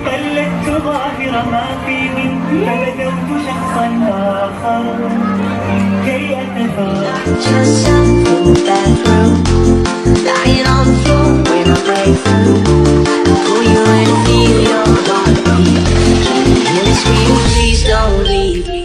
قلدت ظاهر ما فيه فبدأت شخصا آخر كي أتفاءل. Just up in the bathroom, lying on the floor when I break through. Pull you in and feel your heartbeat. Can you hear me scream? Please don't leave me.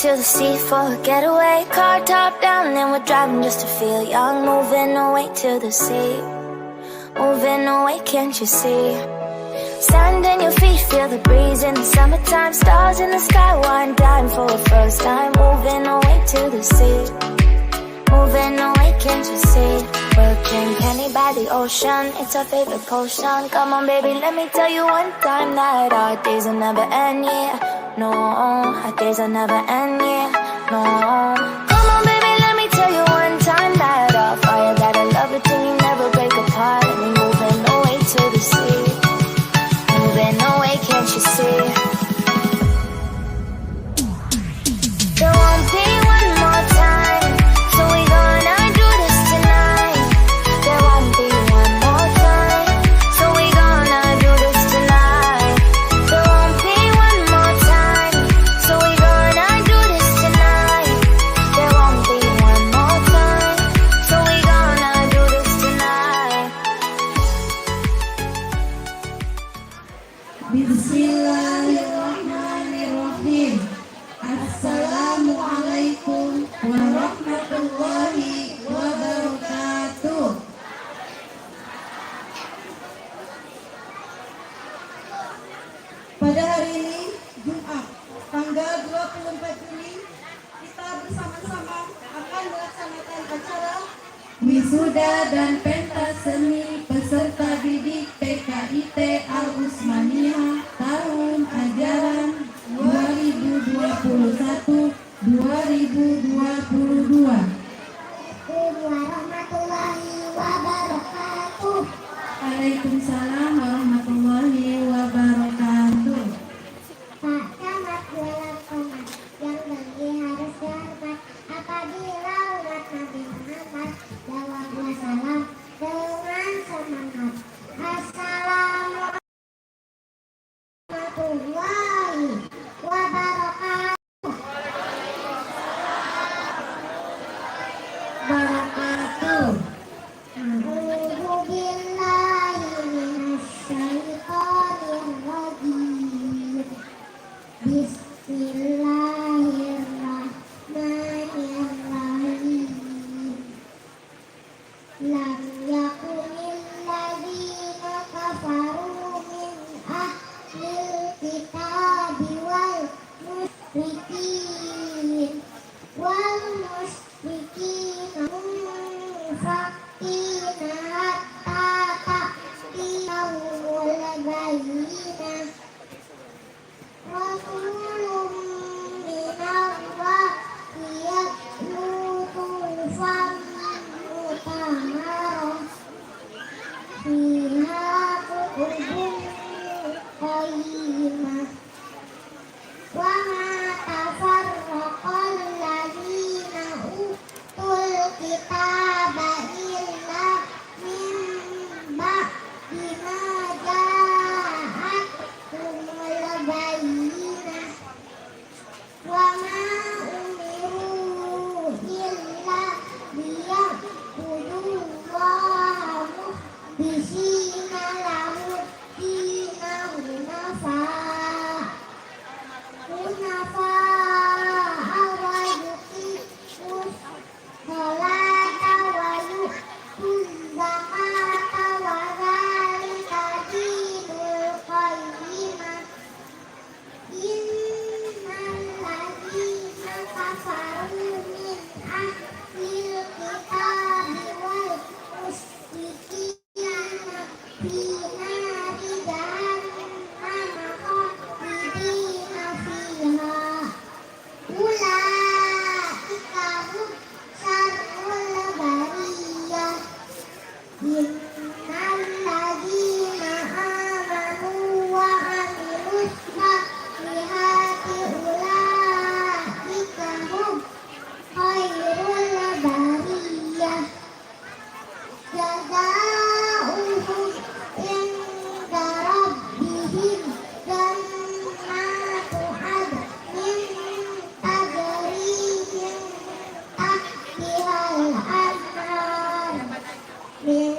To the sea for a getaway, car top down, then we're driving just to feel young. Moving away to the sea, moving away, can't you see? Sand in your feet, feel the breeze in the summertime. Stars in the sky, one dime for a first time. Moving away to the sea, moving away, can't you see? We'll drink honey by the ocean, it's our favorite potion. Come on baby, let me tell you one time that our days will never end, yeah. No, our days will never end, yeah. No. Come on baby, let me tell you one time that our fire got a love between you, never break apart. And we moving away to the sea, moving away, can't you see? There won't be one more time, so we gonna do this tonight. There won't be one more time, so we gonna do this tonight. There won't be one more time, so we gonna do this tonight. There won't be one more time, so we gonna do this tonight. Bismillahirrahmanirrahim. Assalamualaikum warahmatullahi wabarakatuh. Pada hari ini, Jumat, tanggal 24 Juli, kita bersama-sama akan melaksanakan acara wisuda dan pentas seni peserta didik PKIT Al-Utsmaniyah tahun ajaran 2021-2022. Warahmatullahi wabarakatuh. Waalaikumsalam warahmatullahi wabarakatuh. Pak Camat dalam komat yang bagi harus dihormat. Apabila umat Nabi Muhammad jawablah salam dengan semangat. Assalamualaikum warahmatullahi wabarakatuh. A'udzu billahi minasyaitonir rajim. Bismillahirrahmanirrahim. Lam yakunil ladzina kafaru min ahlil kitabi wal musyrikin munfaqina hatta ta'tiyahumul bayyinah. Rasulun minallahi yatlu suhufan mutahharah fiha kutubun qayyimah. Wa ma tafarraqal ladzina utul kitaba illa min ba'di ma ja'athumul bayyinah. Wa ma umiru illa liya'budullaha mukhlisina lahu-d-dina hunafa wa yuqimus sholata الأنهار من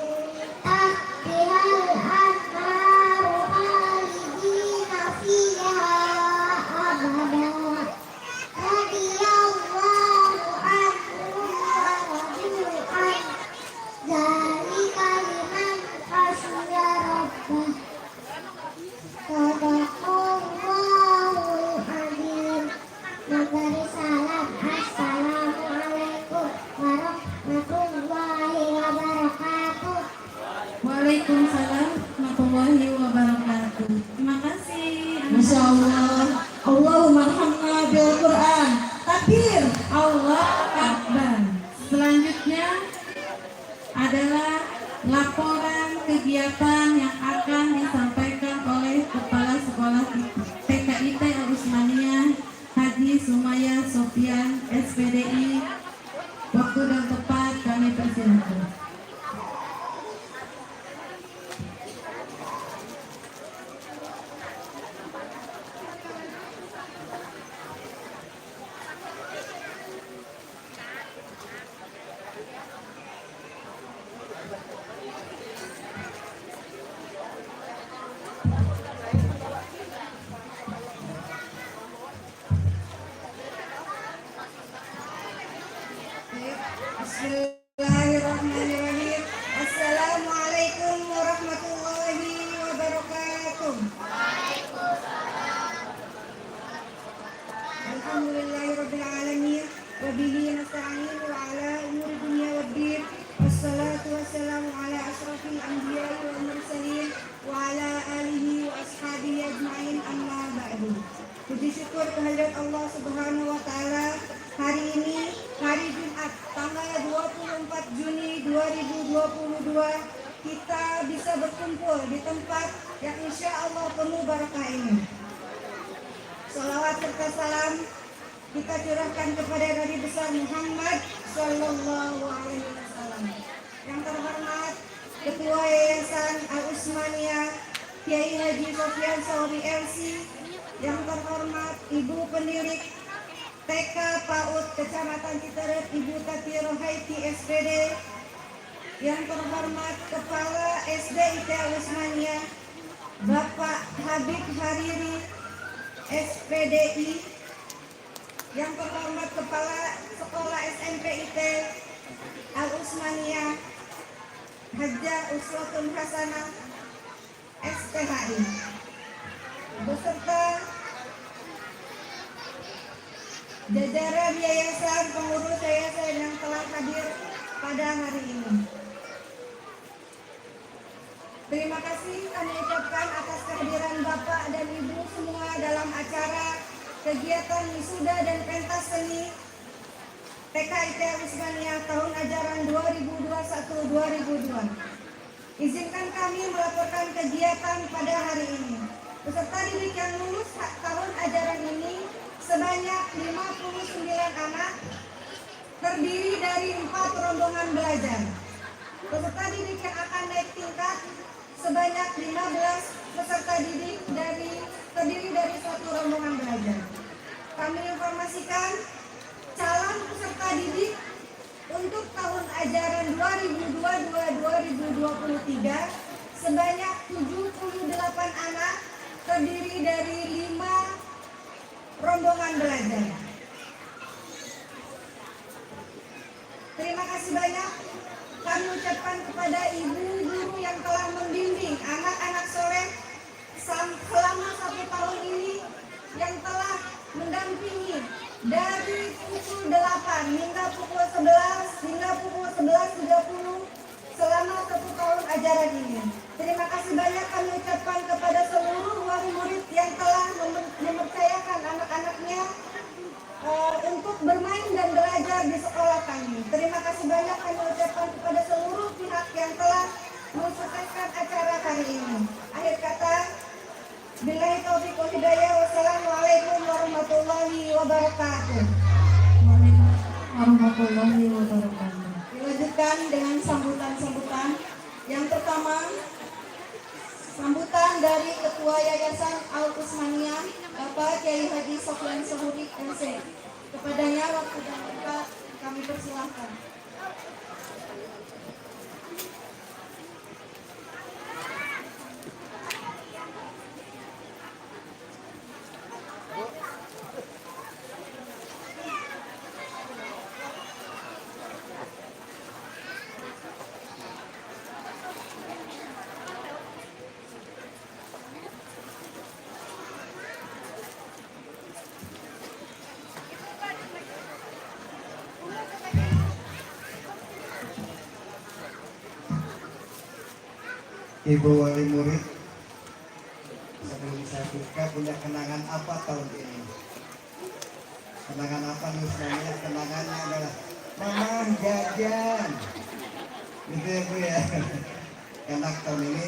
تحتها الأنهار خالدين فيها أبدا رضي الله عنهم ورضوا عنه ذلك لمن خشي ربه Sadaqallahul Azim. Memberi salam Assalamualaikum warahmatullahi wabarakatuh. Waalaikumsalam warahmatullahi wabarakatuh. Terima kasih. Masya Allah. Allahumma arhamna bil Quran. Takbir. Allah Akbar. Selanjutnya adalah laporan kegiatan yang akan disampaikan oleh Kepala Sekolah TKIT Al-Usmaniyah Haji Sumaya Sofian SPDI. Waktu dan tempat kami persilakan. Bismillahirrahmanirrahim. Assalamualaikum warahmatullahi wabarakatuh. Alhamdulillahirabbil alamin wa bihi nasta'in wa ala umuri dunya waddin. Wassalatu wassalamu ala asrofil anbiya'i wal mursalin wa ala alihi wa ashabihi ajma'in amma ba'du. Puji syukur kehadirat Allah Subhanahu wa taala. Hari ini hari Jumat tanggal 24 Juni 2022 kita bisa berkumpul di tempat yang insya Allah penuh barakah ini. Salawat serta salam kita curahkan kepada Nabi besar Muhammad Sallallahu Alaihi Wasallam. Yang terhormat Ketua Yayasan Al-Usmaniyah Kiai Haji Sofian Sauri LC, yang terhormat Ibu Pendidik TK PAUD Kecamatan Citeret Ibu Tati Rohaiti SPD, yang terhormat Kepala SD IT Al-Usmaniyah Bapak Habib Hariri SPDI, yang terhormat Kepala Sekolah SMP IT Al-Usmaniyah Hajjah Uswatun Hasanah SPHI, beserta jajaran yayasan, pengurus yayasan yang telah hadir pada hari ini. Terima kasih kami ucapkan atas kehadiran Bapak dan Ibu semua dalam acara kegiatan wisuda dan pentas seni TKIT Al-Usmaniyah tahun ajaran 2021-2022. Izinkan kami melaporkan kegiatan pada hari ini. Peserta didik yang lulus tahun ajaran ini sebanyak 59 anak, terdiri dari 4 rombongan belajar. Peserta didik yang akan naik tingkat sebanyak 15 peserta didik terdiri dari 1 rombongan belajar. Kami informasikan calon peserta didik untuk tahun ajaran 2022-2023 sebanyak 78 anak, terdiri dari 5 rombongan belajar. Terima kasih banyak kami ucapkan kepada ibu guru yang telah membimbing anak-anak soleh selama 1 tahun ini, yang telah mendampingi dari pukul 8 hingga pukul 11 hingga pukul 11.30 selama 1 tahun ajaran ini. Terima kasih banyak kami ucapkan kepada seluruh wali murid yang telah mempercayakan anak-anaknya untuk bermain dan belajar di sekolah kami. Terima kasih banyak kami ucapkan kepada seluruh pihak yang telah mensukseskan acara hari ini. Akhir kata, billahi taufiq wal hidayah. Wassalamualaikum warahmatullahi wabarakatuh. Warahmatullahi wabarakatuh. Dilanjutkan dengan sambutan-sambutan. Yang pertama, sambutan dari Ketua Yayasan Al-Usmaniyah Bapak Kiai Haji Sofian Sauri MC. Kepadanya waktu dan tempat kami persilahkan. Ibu wali murid, sebelum saya buka, punya kenangan apa tahun ini? Kenangan apa nih sebenarnya? Kenangannya adalah mama jajan, gitu ya Bu ya. Enak tahun ini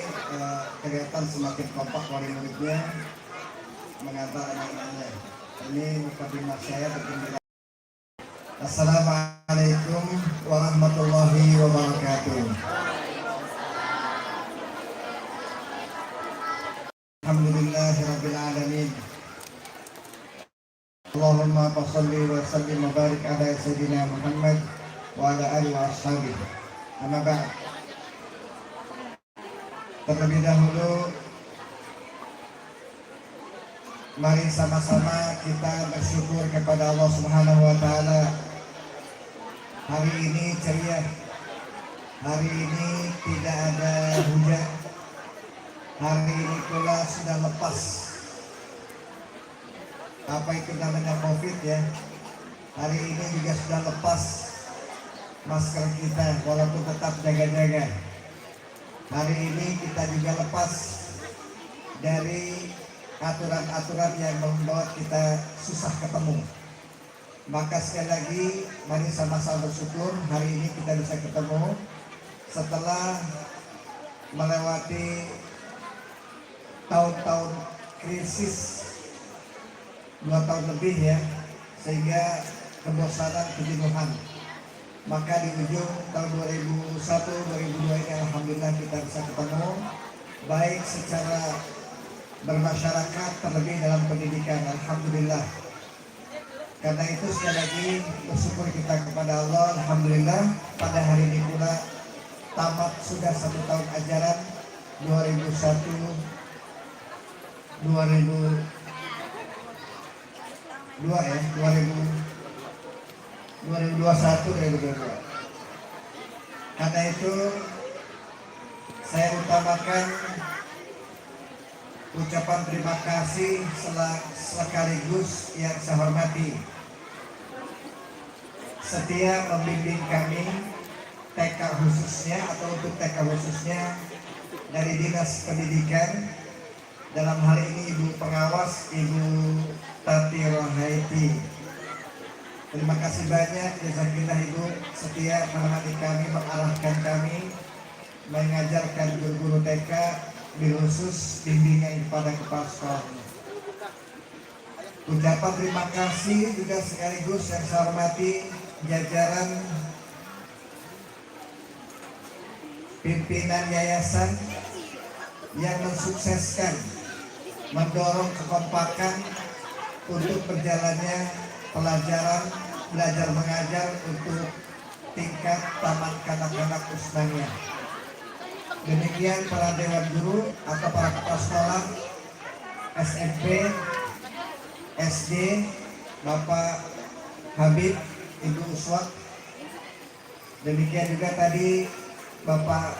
kelihatan semakin kompak wali muridnya mengantar anak-anaknya. Ini mukadimah saya bergembira. Assalamualaikum warahmatullahi wabarakatuh. Alhamdulillahirabbil alamin. Allahumma shalli wa sallim wa barik ala sayyidina Muhammad wa ala alihi wa ashabihi. Amma ba'd. Terlebih dahulu mari sama-sama kita bersyukur kepada Allah Subhanahu wa taala. Hari ini ceria. Hari ini tidak ada hujan. Hari ini pula sudah lepas apa itu namanya Covid ya. Hari ini juga sudah lepas masker kita walaupun tetap jaga-jaga. Hari ini kita juga lepas dari aturan-aturan yang membuat kita susah ketemu. Maka sekali lagi mari sama-sama bersyukur hari ini kita bisa ketemu setelah melewati tahun-tahun krisis 2 tahun lebih ya, sehingga kebosanan, kejenuhan. Maka di ujung tahun 2001, 2002 ini alhamdulillah kita bisa ketemu, baik secara bermasyarakat terlebih dalam pendidikan, alhamdulillah. Karena itu sekali lagi bersyukur kita kepada Allah, alhamdulillah pada hari ini pula tamat sudah 1 tahun ajaran 2021. Karena itu saya utamakan ucapan terima kasih sekaligus yang saya hormati setia membimbing kami TK khususnya atau untuk TK khususnya dari Dinas Pendidikan, dalam hal ini Ibu Pengawas Ibu Tati Rohaiti. Terima kasih banyak jazakillah Ibu setia menemani kami, mengarahkan kami, mengajarkan guru-guru TK, bil khusus bimbingan kepada kepala sekolahnya. Ucapan terima kasih juga sekaligus yang saya hormati jajaran pimpinan yayasan yang mensukseskan, mendorong kekompakan untuk berjalannya pelajaran belajar mengajar untuk tingkat taman kanak-kanak Usmania. Demikian para dewan guru atau para kepala sekolah SMP, SD, Bapak Habib, Ibu Uswat. Demikian juga tadi Bapak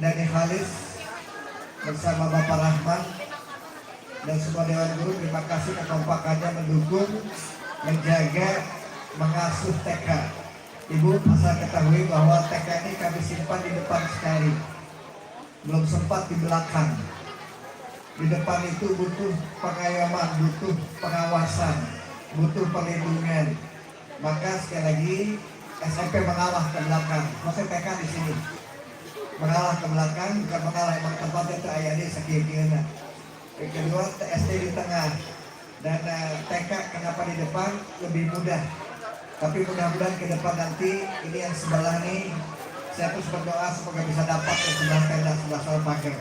Dani Khalif bersama Bapak Rahman dan semua dewan guru. Terima kasih kekompakannya mendukung, menjaga, mengasuh TK. Ibu asal ketahui bahwa TK ini kami simpan di depan sekali, belum sempat di belakang. Di depan itu butuh pengayoman, butuh pengawasan, butuh perlindungan. Maka sekali lagi SMP mengalah ke belakang, maksudnya TK di sini mengalah ke belakang, bukan mengalah, emang tempatnya itu ayah di sekiranya. Yang kedua SD di tengah dan TK kenapa di depan lebih mudah. Tapi mudah-mudahan ke depan nanti ini yang sebelah nih, saya terus berdoa semoga bisa dapat yang sebelah tenda sebelah soal pagar.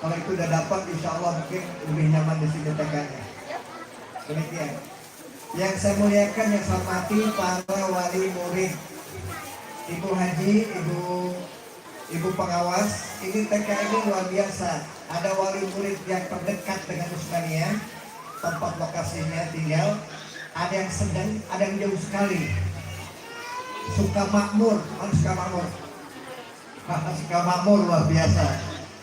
Kalau itu udah dapat, insya Allah mungkin lebih nyaman di sini TK-nya. Demikian. Yang saya muliakan, yang saya hormati para wali murid, Ibu Haji, Ibu Pengawas, ini TK ini luar biasa. Ada wali murid yang terdekat dengan Usmania, tempat lokasinya tinggal. Ada yang sedang, ada yang jauh sekali. Sukamakmur, Sukamakmur. Sukamakmur luar biasa.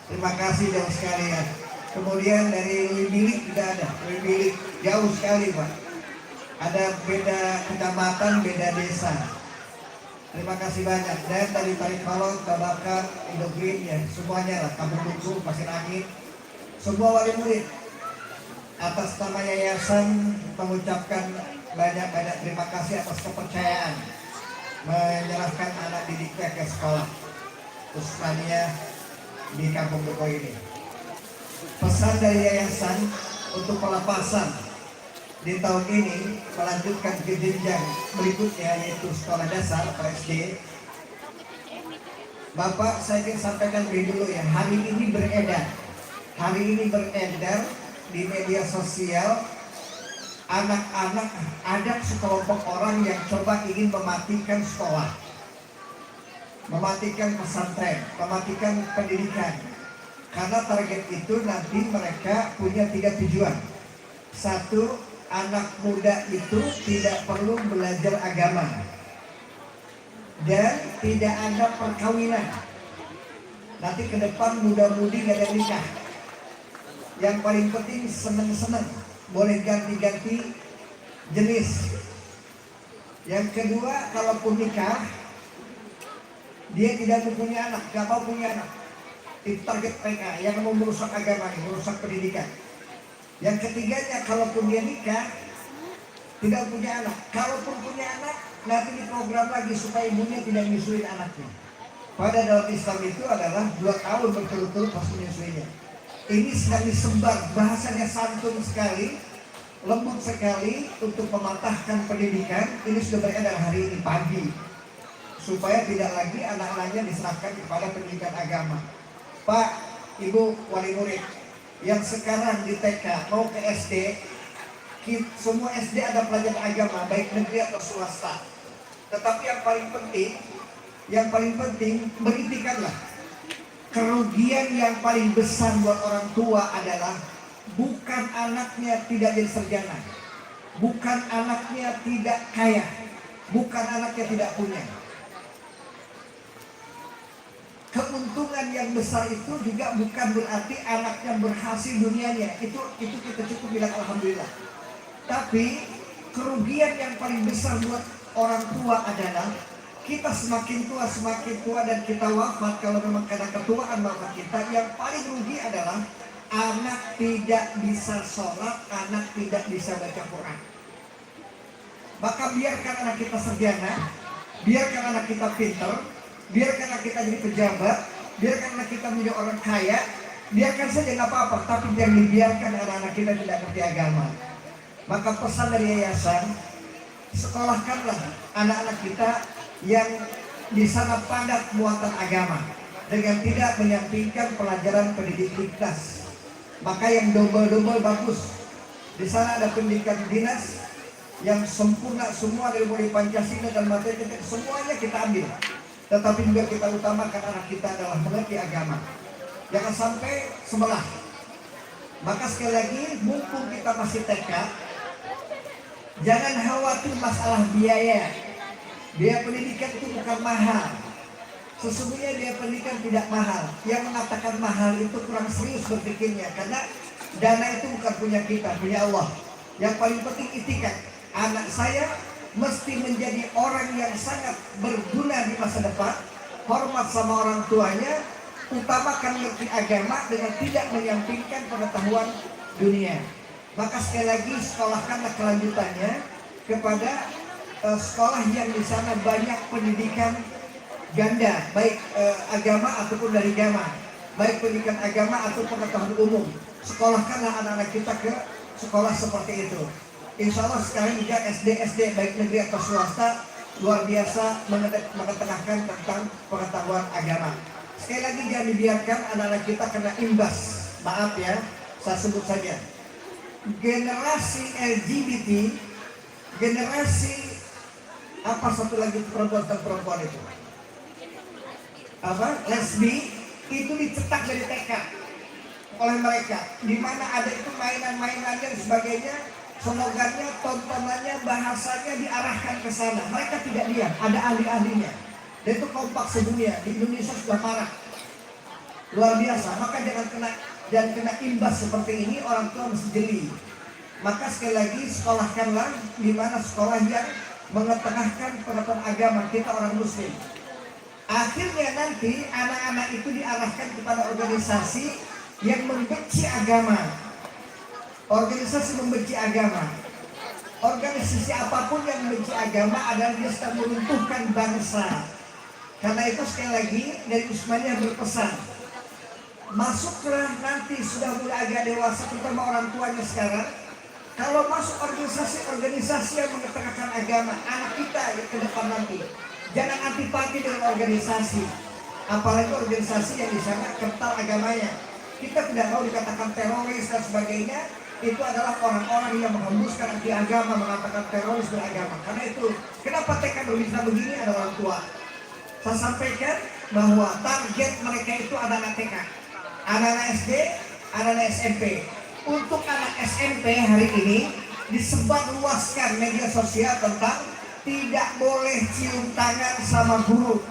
Terima kasih jauh sekali ya. Kemudian dari Luibilik juga ada. Luibilik jauh sekali Pak. Ada beda kecamatan, beda desa. Terima kasih banyak. Dan dari Talikmalon, Babakan, Indogreen, ya semuanya lah, Kampung Bungsu, Pasir Angin, semua wali murid. Atas nama yayasan mengucapkan banyak-banyak terima kasih atas kepercayaan menyerahkan anak didiknya ke sekolah, khususnya di Kampung Duko ini. Pesan dari yayasan untuk pelepasan di tahun ini melanjutkan ke jenjang berikutnya, yaitu sekolah dasar atau SD. Bapak, saya ingin sampaikan dulu ya, hari ini beredar di media sosial, anak-anak, ada sekelompok orang yang coba ingin mematikan sekolah, mematikan pesantren, mematikan pendidikan. Karena target itu nanti mereka punya 3 tujuan. 1, anak muda itu tidak perlu belajar agama dan tidak ada perkawinan. Nanti ke depan muda-mudi gak ada nikah. Yang paling penting seneng-seneng, boleh ganti-ganti jenis. Yang kedua, kalaupun nikah, dia tidak mempunyai anak, gak mau punya anak. Itu target mereka yang mau merusak agama, merusak pendidikan. Yang ketiganya, kalaupun dia nikah, tidak punya anak. Kalaupun punya anak, nanti diprogram lagi supaya ibunya tidak menyusuin anaknya. Pada dalam Islam itu adalah 2 tahun berturut-turut pas menyusuinya. Ini sedang disebar, bahasanya santun sekali, lembut sekali untuk mematahkan pendidikan. Ini sudah beredar hari ini pagi, supaya tidak lagi anak-anaknya diserahkan kepada pendidikan agama. Pak, Ibu wali murid yang sekarang di TK mau ke SD, semua SD ada pelajaran agama, baik negeri atau swasta. Tetapi yang paling penting beritikadlah. Kerugian yang paling besar buat orang tua adalah bukan anaknya tidak jadi sarjana, bukan anaknya tidak kaya, bukan anaknya tidak punya. Keuntungan yang besar itu juga bukan berarti anaknya berhasil dunianya. Itu kita cukup bilang alhamdulillah. Tapi kerugian yang paling besar buat orang tua adalah kita semakin tua dan kita wafat, kalau memang karena ketuaan wafat kita, yang paling rugi adalah anak tidak bisa sholat, anak tidak bisa baca Quran. Maka biarkan anak kita sarjana, biarkan anak kita pinter, biarkan anak kita jadi pejabat, biarkan anak kita menjadi orang kaya, biarkan saja nggak apa-apa, tapi jangan dibiarkan anak-anak kita tidak ngerti agama. Maka pesan dari yayasan, sekolahkanlah anak-anak kita yang di sana padat muatan agama dengan tidak menyampingkan pelajaran pendidikan. Maka yang double bagus. Di sana ada pendidikan dinas yang sempurna, semua dari mulai Pancasila dan materi semuanya kita ambil. Tetapi juga kita utamakan anak kita adalah mengerti agama. Jangan sampai sebelah. Maka sekali lagi, mumpung kita masih TK, jangan khawatir masalah biaya. Biaya pendidikan itu bukan mahal. Sesungguhnya biaya pendidikan tidak mahal. Yang mengatakan mahal itu kurang serius berpikirnya. Karena dana itu bukan punya kita, punya Allah. Yang paling penting itikad. Anak saya mesti menjadi orang yang sangat berguna di masa depan. Hormat sama orang tuanya. Utamakan mengerti agama dengan tidak menyampingkan pengetahuan dunia. Maka sekali lagi sekolahkanlah kelanjutannya kepada sekolah yang di sana banyak pendidikan ganda, baik agama ataupun dari agama, baik pendidikan agama atau pengetahuan umum. Sekolahkanlah anak-anak kita ke sekolah seperti itu. Insya Allah sekarang juga SD baik negeri atau swasta luar biasa mengetengahkan tentang pengetahuan agama. Sekali lagi jangan dibiarkan anak-anak kita kena imbas. Maaf ya, saya sebut saja. Generasi LGBT, generasi apa satu lagi perempuan itu? Lesbi itu dicetak dari TK oleh mereka, di mana ada itu mainan-mainannya dan sebagainya, slogannya, tontonannya, bahasanya diarahkan ke sana. Mereka tidak diam, ada ahli-ahlinya. Dan itu kompak sedunia, di Indonesia sudah parah, luar biasa. Maka jangan kena imbas seperti ini, orang tua mesti jeli. Maka sekali lagi sekolahkanlah di mana sekolah yang mengetengahkan penonton agama kita orang muslim. Akhirnya nanti anak-anak itu diarahkan kepada organisasi yang membenci agama. Organisasi membenci agama. Organisasi apapun yang membenci agama adalah dia sedang meruntuhkan bangsa. Karena itu sekali lagi dari Usmaniyah berpesan, masuklah nanti sudah mulai agak dewasa, terutama orang tuanya sekarang. Kalau masuk organisasi-organisasi yang mengetengahkan agama, anak kita yang ke depan nanti jangan antipati dengan organisasi, apalagi organisasi yang di sana kental agamanya. Kita tidak mau dikatakan teroris dan sebagainya. Itu adalah orang-orang yang menghembuskan anti agama, mengatakan teroris beragama. Karena itu, kenapa TK bisa begini ada orang tua. Saya sampaikan bahwa target mereka itu anak-anak TK, anak-anak SD, anak-anak SMP. Untuk anak SMP hari ini disebarluaskan media sosial tentang tidak boleh cium tangan sama guru,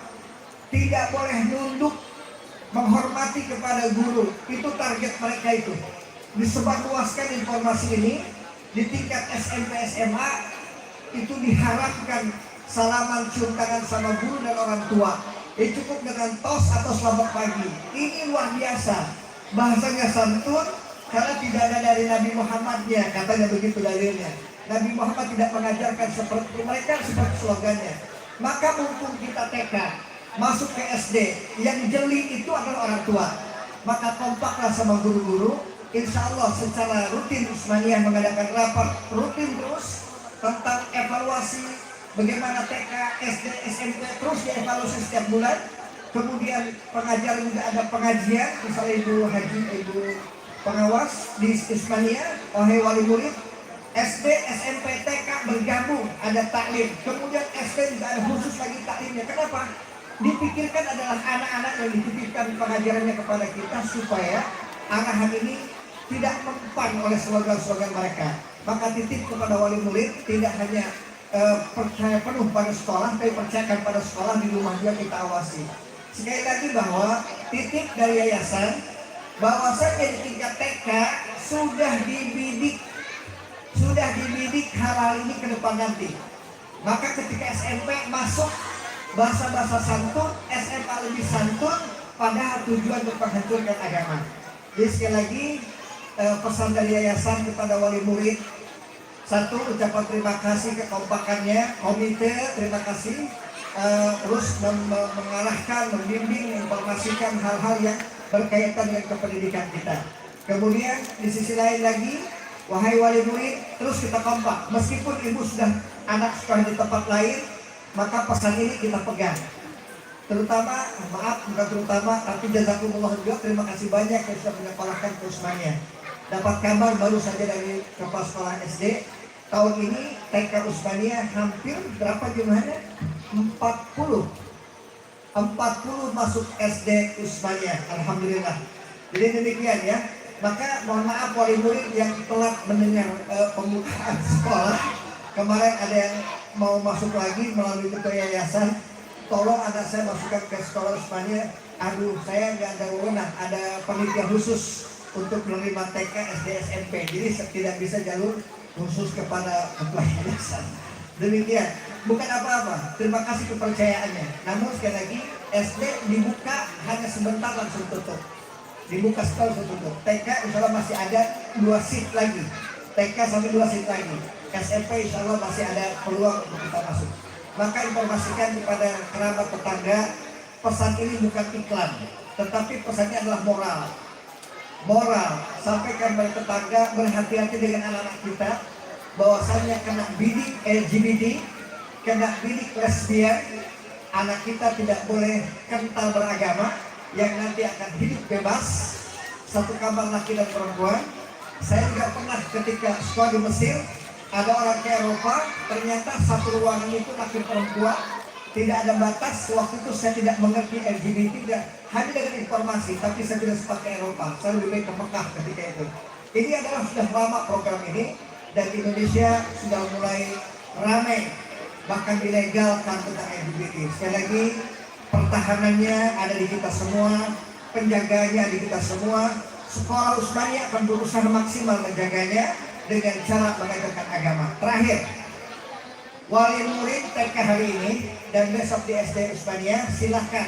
tidak boleh nunduk menghormati kepada guru. Itu target mereka itu. Disebarluaskan informasi ini di tingkat SMP SMA, itu diharapkan salaman cium tangan sama guru dan orang tua. Cukup dengan tos atau selamat pagi. Ini luar biasa. Bahasanya santun karena tidak ada dari Nabi Muhammadnya, katanya begitu dalilnya. Nabi Muhammad tidak mengajarkan seperti mereka, seperti slogannya. Maka mumpung kita TK, masuk ke SD, yang jeli itu adalah orang tua. Maka kompaklah sama guru-guru. Insya Allah secara rutin Usmaniyah mengadakan rapat rutin terus tentang evaluasi bagaimana TK, SD, SMP terus dievaluasi setiap bulan. Kemudian pengajar juga ada pengajian, misalnya Ibu Haji, Ibu pengawas di Usmaniyah, wahai wali murid, SD, SMP, TK bergabung, ada taklim. Kemudian SD juga ada khusus lagi taklimnya. Kenapa? Dipikirkan adalah anak-anak yang dititipkan pengajarannya kepada kita supaya arahan ini tidak mempan oleh slogan-slogan mereka. Maka titip kepada wali murid tidak hanya percaya penuh pada sekolah, tapi percayakan pada sekolah, di rumah juga kita awasi. Sekali lagi bahwa titip dari yayasan bahwasanya di tingkat TK sudah dibidik hal-hal ini ke depan nanti. Maka ketika SMP masuk bahasa-bahasa santun, SMA lebih santun, padahal tujuan untuk menghancurkan agama. Jadi sekali lagi pesan dari yayasan kepada wali murid, satu, ucapan terima kasih kekompakannya komite, terima kasih terus mengarahkan, membimbing, menginformasikan hal-hal yang berkaitan dengan kependidikan kita. Kemudian di sisi lain lagi, wahai wali murid, terus kita kompak. Meskipun ibu sudah anak sekolah di tempat lain, maka pesan ini kita pegang. Terutama, maaf bukan terutama, tapi jazakumullah juga, terima kasih banyak yang sudah menyekolahkan ke Usmaniyah. Dapat kabar baru saja dari kepala sekolah SD, tahun ini TK Usmaniyah hampir berapa jumlahnya? 40 masuk SD Usmaniyah, alhamdulillah. Jadi demikian ya. Maka mohon maaf wali murid yang telat mendengar pembukaan sekolah. Kemarin ada yang mau masuk lagi melalui ketua yayasan, tolong anak saya masukkan ke sekolah Usmaniyah. Aduh, saya nggak ada wewenang, ada panitia khusus untuk menerima TK, SD, SMP. Jadi tidak bisa jalur khusus kepada ketua yayasan. Demikian, bukan apa-apa. Terima kasih kepercayaannya. Namun sekali lagi, SD dibuka hanya sebentar langsung tutup. Dibuka sekolah langsung tutup. TK insya Allah masih ada 2 seat lagi. TK sampai 2 seat lagi. SMP insya Allah masih ada peluang untuk kita masuk. Maka informasikan kepada kerabat tetangga, pesan ini bukan iklan, tetapi pesannya adalah moral. Moral, sampaikan kepada tetangga, berhati-hati dengan anak-anak kita, bahwasannya kena bidik LGBT, kena bidik lesbian, anak kita tidak boleh kental beragama, yang nanti akan hidup bebas, satu kamar laki dan perempuan. Saya juga pernah ketika sekolah di Mesir, ada orang ke Eropa, ternyata satu ruangan itu laki perempuan, tidak ada batas. Waktu itu saya tidak mengerti LGBT, tidak hanya dengan informasi, tapi saya tidak sempat ke Eropa, saya lebih baik ke Mekah ketika itu. Ini adalah sudah lama program ini, dan Indonesia sudah mulai ramai, bahkan dilegalkan tentang LGBT. Sekali lagi, pertahanannya ada di kita semua, penjaganya di kita semua. Sekolah Usmaniyah akan berusaha maksimal menjaganya dengan cara mengajarkan agama. Terakhir, Wali murid TK hari ini dan besok di SD Usmania silahkan.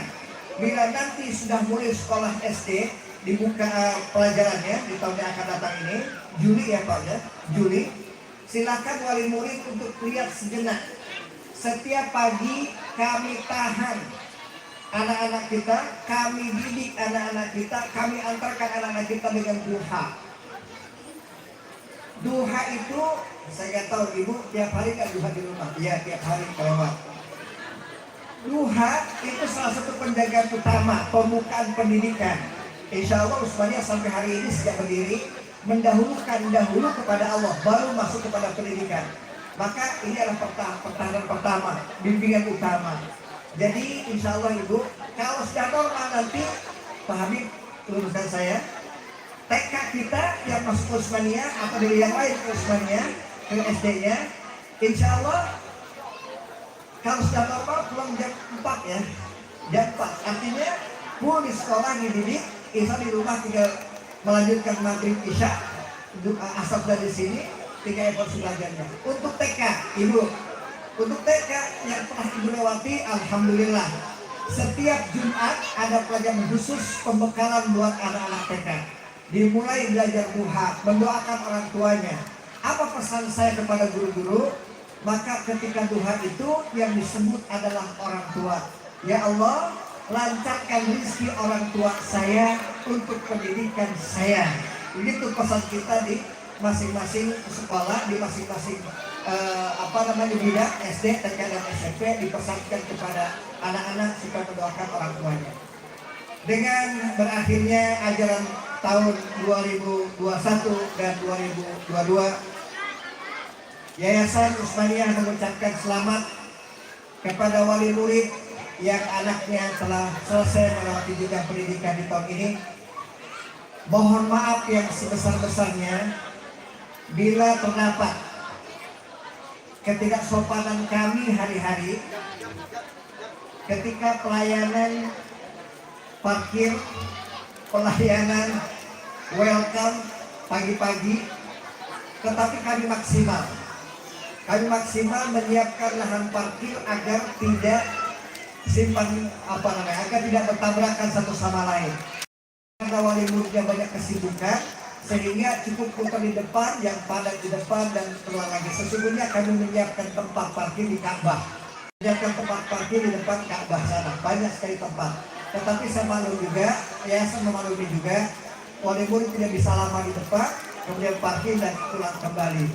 Bila nanti sudah mulai sekolah SD, dibuka pelajarannya di tahun yang akan datang ini, Juli ya Pak ya, Juli. Silahkan wali murid untuk lihat sejenak. Setiap pagi kami tahan anak-anak kita, kami didik anak-anak kita, kami antarkan anak-anak kita dengan duha. Duha itu, saya nggak tahu ibu tiap hari kan duha di rumah? Iya tiap hari kelewat. Duha itu salah satu penjagaan utama pembukaan pendidikan. Insya Allah Usmania sampai hari ini sejak berdiri mendahulukan dahulu kepada Allah, baru masuk kepada pendidikan. Maka ini adalah pertahanan pertama, bimbingan utama. Jadi insya Allah ibu, kalau sudah normal nanti Pak Habib luruskan saya, TK kita yang masuk Usmania atau dari yang lain ke Usmania, ke SD-nya, insya Allah kalau sudah normal pulang jam 4 ya, jam 4. Artinya full di sekolah dididik, insya di rumah tinggal melanjutkan maghrib isya, asal dari sini, 3 ekor belajarnya. Untuk TK, ibu, untuk TK yang telah ibu lewati, alhamdulillah, setiap Jumat ada pelajaran khusus pembekalan buat anak-anak TK. Dimulai belajar duha, mendoakan orang tuanya. Apa pesan saya kepada guru-guru? Maka ketika duha itu yang disebut adalah orang tua. Ya Allah, lancarkan rezeki orang tua saya untuk pendidikan saya. Ini tuh pesan kita di masing-masing sekolah, di masing-masing bidang SD, TK dan SMP dipesankan kepada anak-anak supaya mendoakan orang tuanya. Dengan berakhirnya ajaran tahun 2021 dan 2022, Yayasan Usmania mengucapkan selamat kepada wali murid yang anaknya telah selesai melewati jenjang pendidikan di tahun ini. Mohon maaf yang sebesar-besarnya bila terdapat ketidaksopanan kami hari-hari ketika pelayanan parkir, pelayanan welcome pagi-pagi, tetapi kami maksimal menyiapkan lahan parkir agar tidak agar tidak bertabrakan satu sama lain. Karena wali muridnya banyak kesibukan, sehingga cukup putar di depan, yang padat di depan dan keluar lagi. Sesungguhnya kami menyiapkan tempat parkir di Ka'bah, menyiapkan tempat parkir di depan Ka'bah sana, banyak sekali tempat. Tetapi saya maklum juga, yayasan memaklumi juga, wali murid tidak bisa lama di depan, kemudian parkir dan pulang kembali.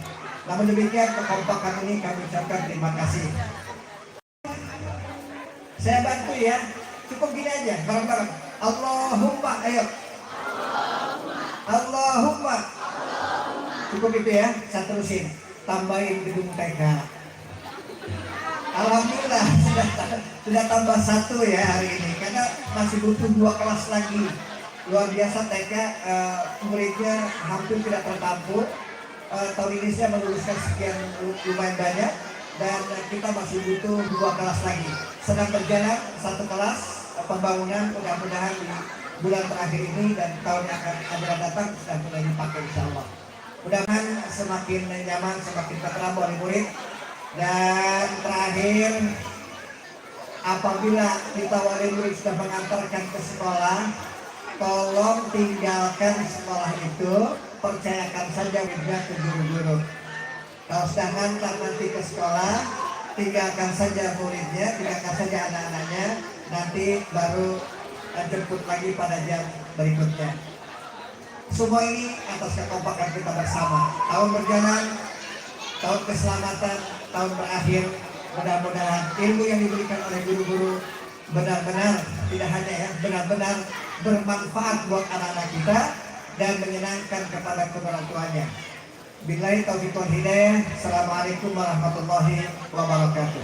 Namun demikian, kekompakan ini kami ucapkan terima kasih. Saya bantu ya, cukup gini aja, bareng-bareng. Allahumma, ayo. Allahumma. Cukup itu ya, saya terusin. Tambahin gedung TK. Alhamdulillah sudah tambah 1 ya hari ini, karena masih butuh 2 kelas lagi. Luar biasa TK, muridnya hampir tidak tertampung. Tahun ini saya meluluskan sekian lumayan banyak, dan kita masih butuh 2 kelas lagi. Sedang berjalan 1 kelas pembangunan, mudah-mudahan di bulan terakhir ini dan tahun yang akan datang sudah mulai dipakai insya Allah. Mudah-mudahan semakin nyaman, semakin terang wali murid. Dan terakhir, apabila kita wali murid sudah mengantarkan ke sekolah, tolong tinggalkan sekolah itu, percayakan saja muridnya ke guru-guru. Kalau sudah ngantar nanti ke sekolah, tinggalkan saja muridnya, tinggalkan saja anak-anaknya, nanti baru jemput lagi pada jam berikutnya. Semua ini atas kekompakan kita bersama. Tahun berjalan, tahun keselamatan, tahun berakhir. Mudah-mudahan ilmu yang diberikan oleh guru-guru benar-benar, tidak hanya ya, benar-benar bermanfaat buat anak-anak kita dan menyenangkan kepada kedua tuanya. Billahi taufiq wal hidayah. Assalamualaikum warahmatullahi wabarakatuh.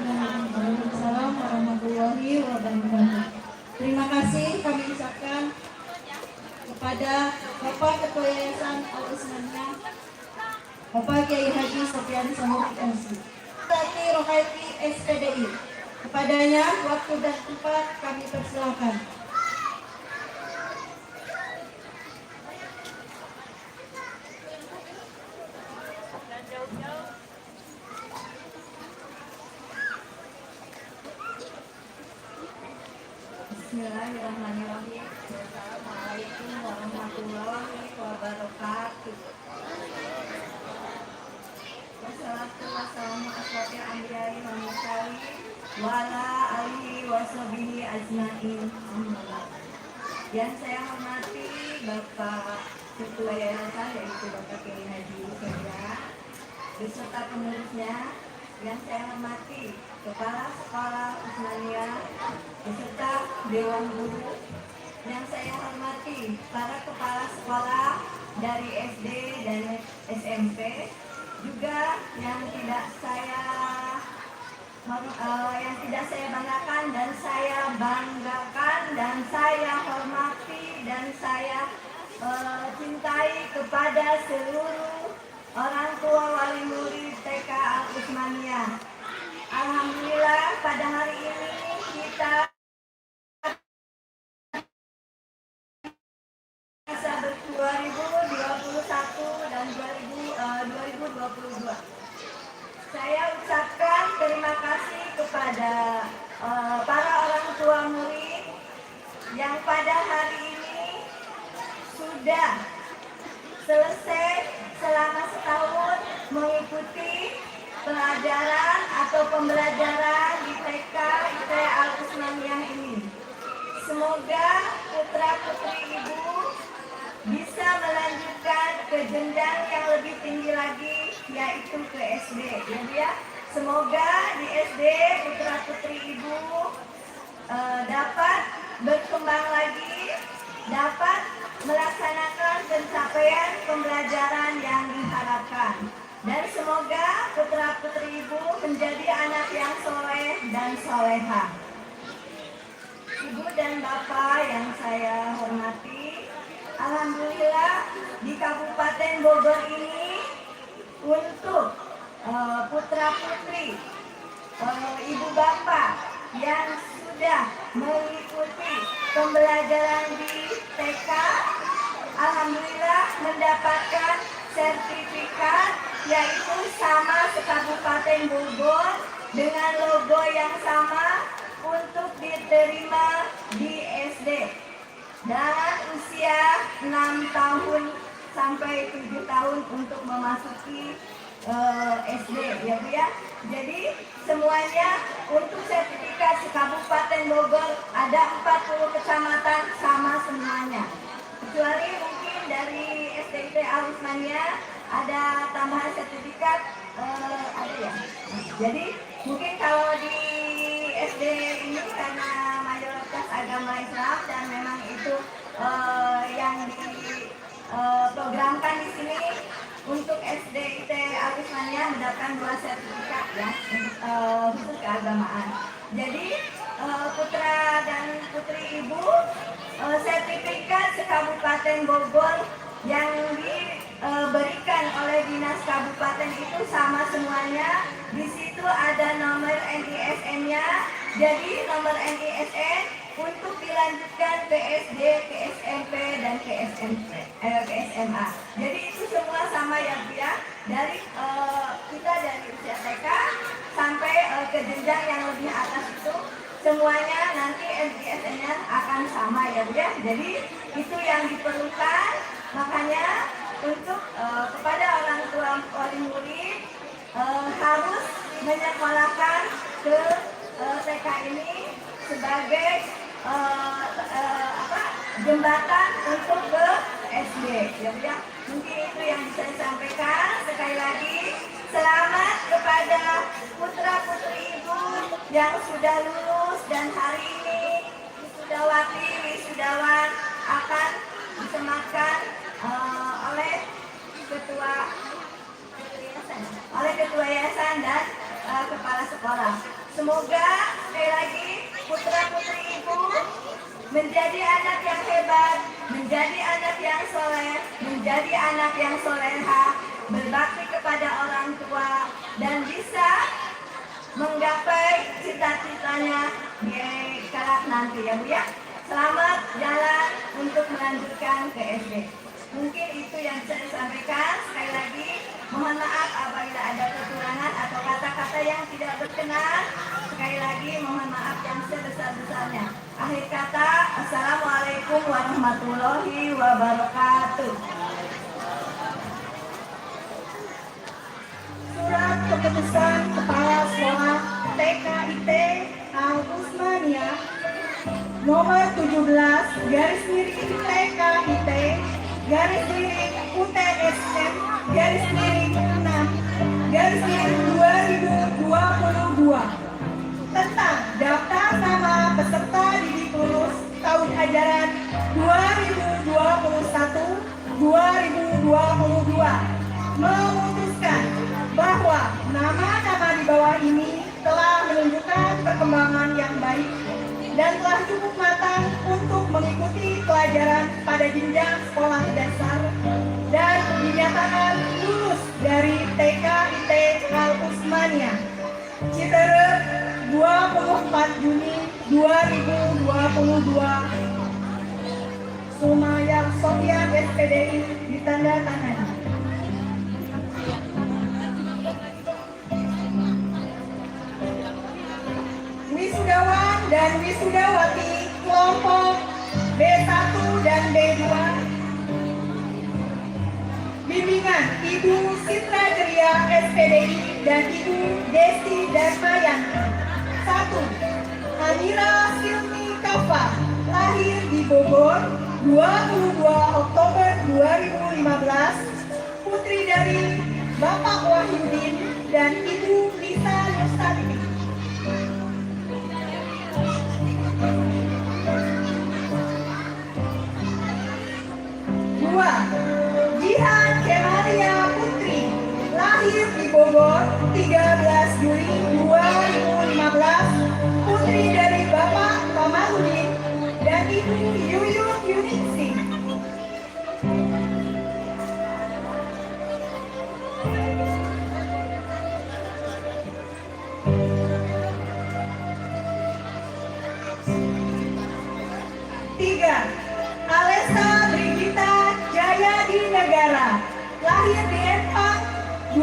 Waalaikumsalam warahmatullahi wabarakatuh. Terima kasih kami ucapkan kepada Bapak Ketua Yayasan Al-Usmania, Bapak Kiai Haji Sofyan Sahur MC, Tati Rohaiti SPDI. Kepadanya waktu dan tempat kami persilakan. Bismillahirrahmanirrahim. Assalamualaikum warahmatullahi wabarakatuh. Wassalatu wassalamu asrofil anbiya'i wal mursalin wa ala alihi wa sahbihi ajmain. Yang saya hormati Bapak Ketua Yayasan, yaitu Bapak Kiai Haji Yusya, beserta pengurusnya. Yang saya hormati Kepala Sekolah Usmaniyah beserta Dewan Guru. Yang saya hormati para kepala sekolah dari SD dan SMP, juga yang tidak saya banggakan dan saya banggakan dan saya hormati dan saya cintai kepada seluruh orang tua wali murid TK Al Usmaniyah. Alhamdulillah pada hari ini kita bisa 2021 dan 2022. Saya ucapkan terima kasih kepada para orang tua murid yang pada hari ini sudah selesai selama setahun mengikuti pelajaran atau pembelajaran di TK IT Al Usmaniyah ini. Semoga putra-putri ibu bisa melanjutkan ke jenjang yang lebih tinggi lagi, yaitu ke SD. Ya. Semoga di SD putra-putri ibu dapat berkembang lagi, dapat melaksanakan pencapaian pembelajaran yang diharapkan. Dan semoga putra-putri ibu menjadi anak yang soleh dan soleha. Ibu dan bapak yang saya hormati, alhamdulillah di Kabupaten Bogor ini untuk putra-putri ibu bapak yang sudah mengikuti pembelajaran di TK, alhamdulillah mendapatkan sertifikat, yaitu sama sekabupaten Bogor dengan logo yang sama untuk diterima di SD dan usia 6 tahun sampai 7 tahun untuk memasuki SD, ya Bu ya. Jadi semuanya untuk sertifikat sekabupaten Bogor ada 40 kecamatan sama semuanya. Kecuali mungkin dari SDIT Al Usmaniyah ada tambahan sertifikat, ada ya. Jadi mungkin kalau di SD ini karena mayoritas agama Islam dan memang itu yang diprogramkan di sini untuk SDIT Al Usmaniyah mendapatkan 2 sertifikat ya untuk khusus keagamaan. Jadi putra dan putri ibu sertifikat sekabupaten Bogor yang diberikan oleh dinas kabupaten itu sama semuanya. Di situ ada nomor NISN-nya. Jadi nomor NISN untuk dilanjutkan ke SD, ke SMP dan ke SMA. Jadi itu semua sama ya Bu ya. Dari kita dari usia TK sampai ke jenjang yang lebih atas itu semuanya nanti NISN-nya akan sama ya Bu ya. Jadi itu yang diperlukan. Makanya untuk kepada orang tua wali murid harus menyekolahkan ke TK ini sebagai jembatan untuk ke SD ya Bu ya. Mungkin itu yang bisa saya sampaikan. Sekali lagi selamat kepada putra-putri ibu yang sudah lulus dan hari ini wisudawati, wisudawan akan disematkan oleh ketua yayasan dan kepala sekolah. Semoga sekali lagi putra-putri ibu menjadi anak yang hebat, menjadi anak yang soleh, menjadi anak yang soleha, berbakti kepada orang tua dan bisa menggapai cita-citanya di kelak nanti ya Bu ya. Selamat jalan untuk melanjutkan ke SD. Mungkin itu yang saya sampaikan. Sekali lagi mohon maaf apabila ada kekurangan atau kata-kata yang tidak berkenan. Sekali lagi mohon maaf yang sebesar-besarnya. Akhir kata Assalamualaikum warahmatullahi wabarakatuh. Surat Keputusan Kepala Sekolah TKIT Al-Usmaniyah nomor 17 garis miring TKIT garis miring UTSM garis miring 6 garis miring 2022 tentang daftar nama peserta didik lulus tahun ajaran 2021-2022 memutuskan bahwa nama-nama di bawah ini telah menunjukkan perkembangan yang baik dan telah cukup matang untuk mengikuti pelajaran pada jenjang sekolah dasar dan dinyatakan lulus dari TKIT Al-Usmaniyah Citerep 24 Juni 2022. Sumayang Sofia SPDI ditandatangani. Wisudawan dan wisudawati kelompok B1 dan B2 bimbingan Ibu Sitra Ceria SPDI dan Ibu Desti Darmayanti. 1. Amira Silmi Kafa, lahir di Bogor 22 Oktober 2015, putri dari Bapak Wahyudin dan Ibu Lisa Nustanti. 2. Jihan Kemalia Putri, lahir di Bogor 13 Juli 2015, putri dari Bapak Kamaludin dan Ibu Yuyun Yuningsih. 3. Alessa Brigita Jayadi Negara, lahir di Empang 12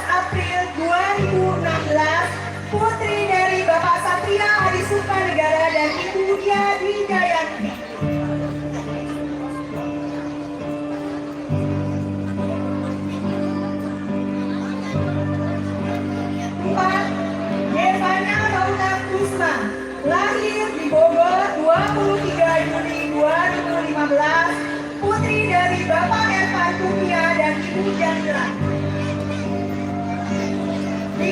April 2016, putri dari Bapak Satria Hadisuka Negara dan Ibu Dia Dwi Jayanti. 4. Devana Mauna Kusma, lahir di Bogor 23 Juli 2015, putri dari Bapak Ervan Kumia dan Ibu Jamila. 5.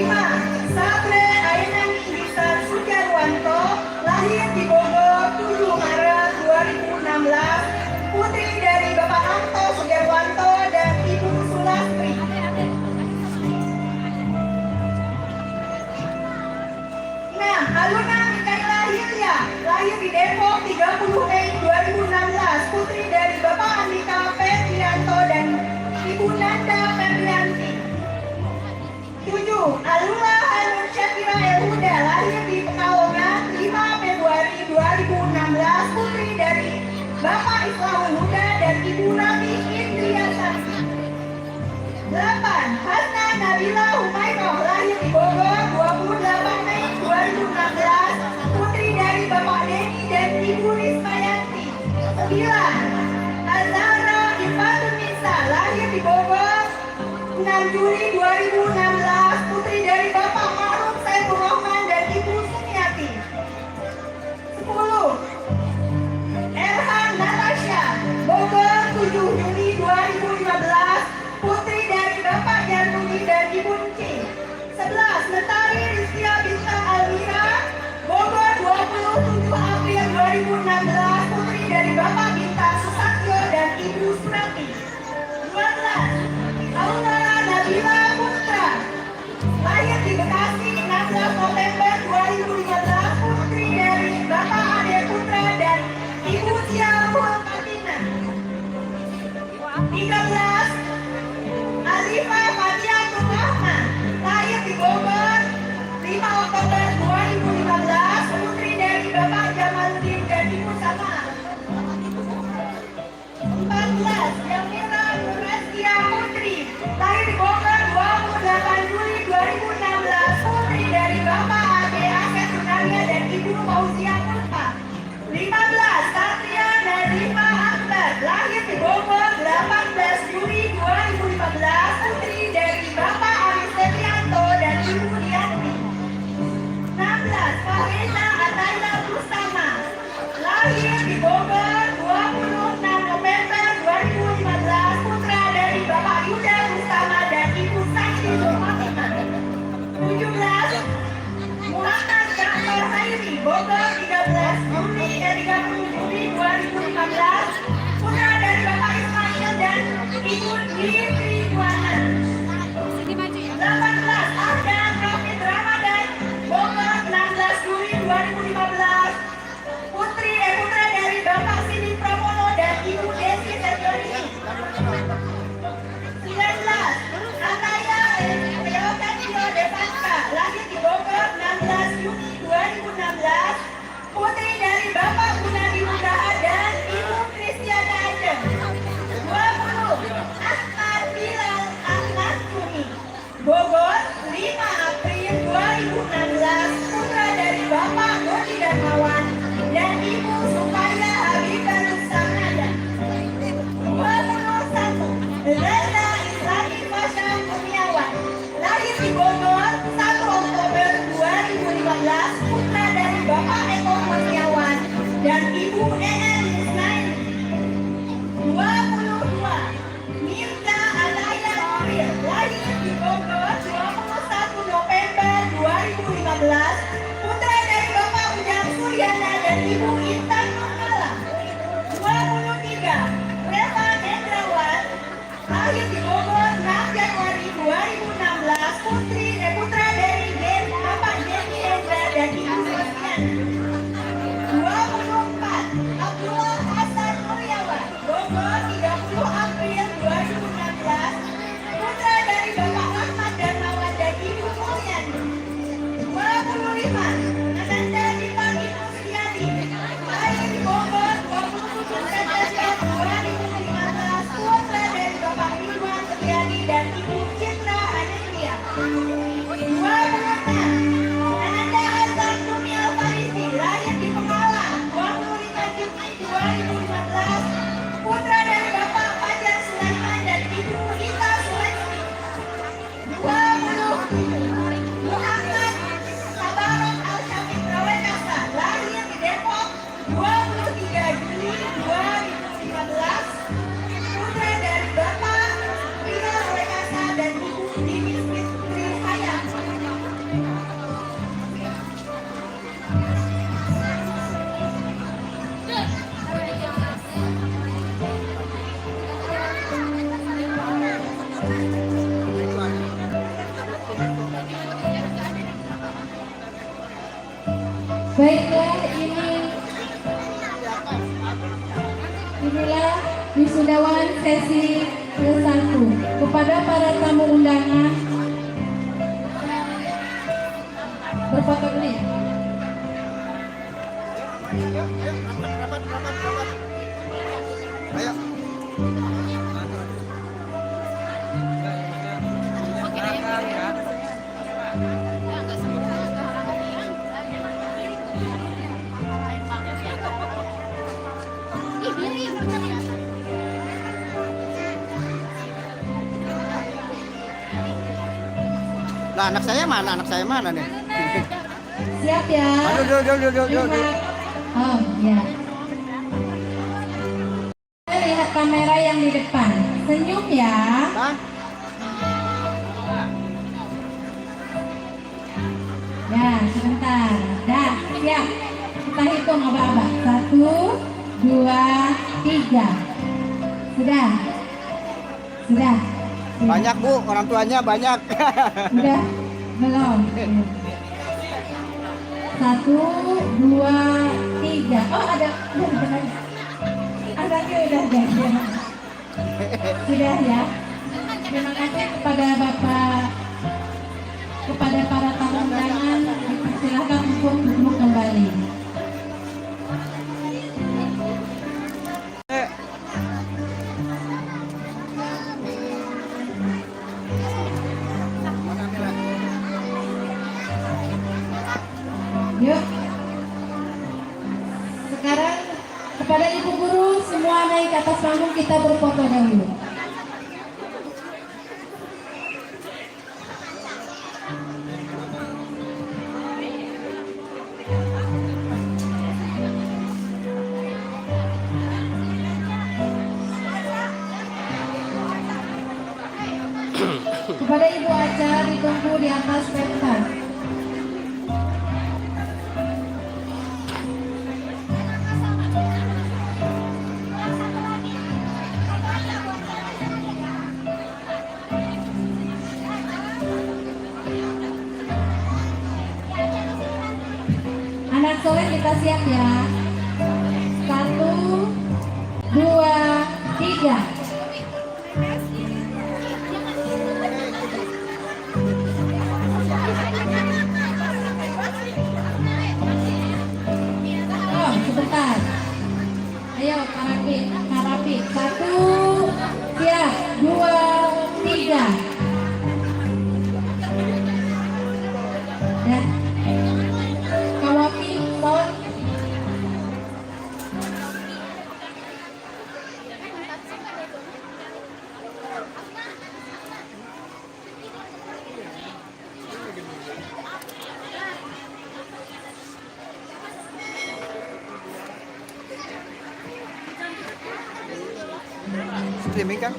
Sabre Ainani Ihsan Sujarwanto, lahir di Bogor 7 Maret 2016, putri dari Bapak Anto Sujarwanto dan Ibu Sulastri. 6. Aluna Mikaela Hilya, lahir di Depok 30 Mei 2016, putri dari Bapak Andika Febrianto dan Ibu Nanda Febrianti. 7. Alula Hanun Syakira Elhuda, lahir di Pekalongan 5 Februari 2016, putri dari Bapak Islahul Huda dan Ibu Rami Indriyasanti. 8. Hasna Nabila Humayroh, lahir di Bogor 28 Mei 2016, putri dari Bapak Denny dan Ibu Rismayanti. 9. Azhara Irfatun Nisa, lahir di Bogor 6 Juli 2016, putri dari Bapak Ma'ruf Saifur Rahman dan Ibu Sumiati. 10. Erhan Natasha, Bogor 7 Juli 2015, putri dari Bapak Jantuni dan Ibu Nci. 11. Mentari Rizkia Bintang Almira, Bogor 27 April 2016, putri dari Bapak Bintang Susatyo dan Ibu Surati. 12. Aurora Nabila Putra, Inilah wisudawan sesi ke-1. Kepada para tamu undangan, berfoto dulu ya. Lah anak saya mana? Anak saya mana nih? Siap ya. Aduh. Oh ya. Lihat kamera yang di depan. Senyum ya. Hah? Ya, sebentar. Dah, siap. Kita hitung abah-abah. 1, 2, 3. Sudah. Sudah. Banyak Bu, orang tuanya banyak. Udah. Belum. 1, 2, 3. Oh, ada. Anaknya udah ada. Sudah ya. Terima kasih kepada Bapak, kepada para tamu undangan. Silakan untuk duduk kembali. Yuk. Sekarang kepada ibu guru semua naik ke atas panggung, kita berfoto dahulu. Kepada ibu acara ditunggu di atas pentas. Anak soleh kita siap ya. 1, 2, 3. Oh, sebentar. Ayo, Karapi. 1, siap. 2, 3. Ya. Kawapi, son. Streaming kan?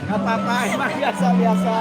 Gak apa-apa, emang biasa-biasa.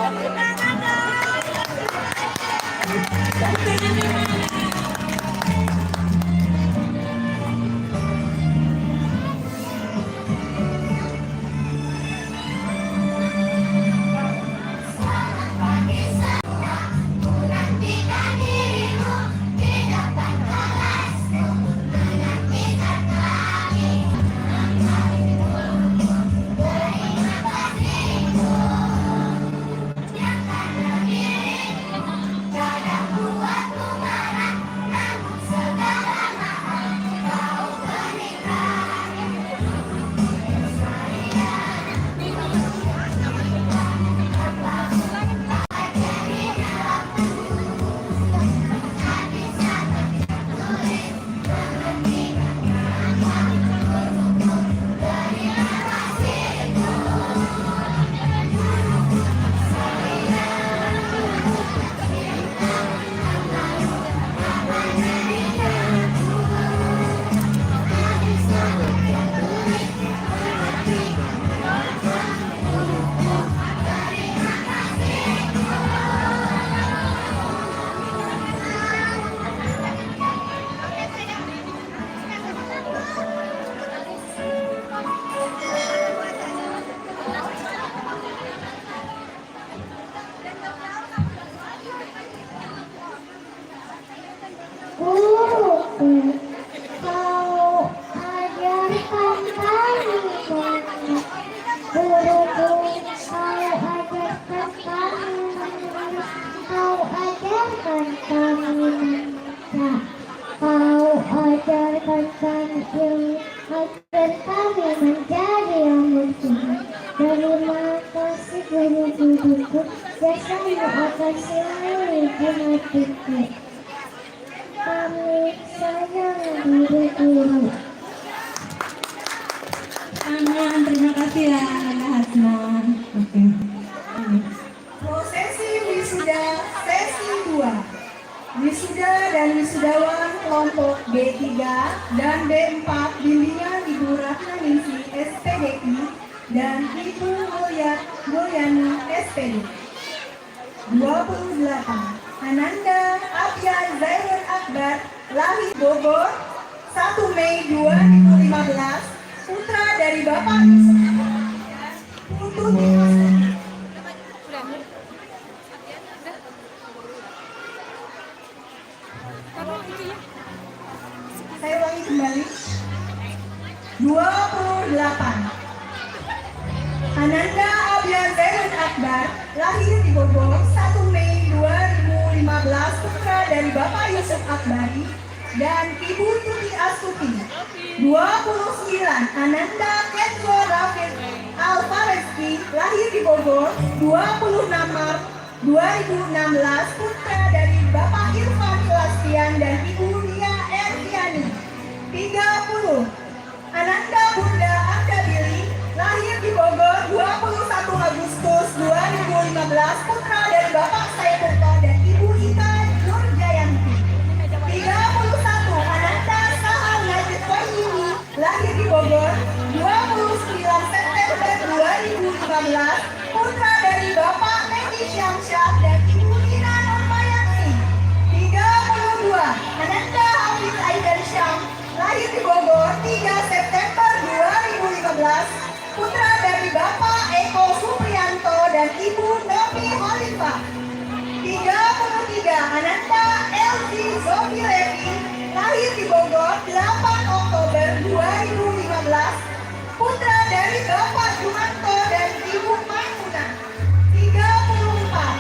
buku bersama akan selalu hatiku. Kami sayang guru-guru. Aman, terima kasih ya Anda Hasman. Oke. Prosesi wisuda sesi 2. Wisuda dan wisudawan kelompok B3 dan B4 bimbingan Ibu Rahmaningsi SPDI dan Ibu Mulyani SPD. 28. Ananda Abyan Zairun Akbar, lahir Bogor, 1 Mei 2015, putra dari Bapak Putu Saya ulangi kembali. 28. Ananda Abyan Zairun Akbar, lahir di Bogor, 1 Mei 2015, putra dari Bapak Yusuf Akbari dan Ibu Tuti Astuti. 29. Ananda Ketro Rafid Alfareski, lahir di Bogor, 26 Maret 2016, putra dari Bapak Irfan Selastian dan Ibu Lia Erviani. 30. Ananda Bunda Abdabili, lahir di Bogor, 21 Agustus 2015, putra dari Bapak Saipurto dan Ibu Ita Nurjayanti. 31. Ananda Sahal Najib Wahyuni, lahir di Bogor, 29 September 2015, putra dari Bapak Medi Syamsyah dan Ibu Ina Nurmayanti. 32. Ananda Hafiz Aidan Syam, lahir di Bogor, 3 September 2015, putra dari Bapak Eko Supriyanto dan Ibu Novi Khalifah. 33. Ananda Elvi Zofi Levi, lahir di Bogor, 8 Oktober 2015, putra dari Bapak Jumanto dan Ibu Maimunah. 34.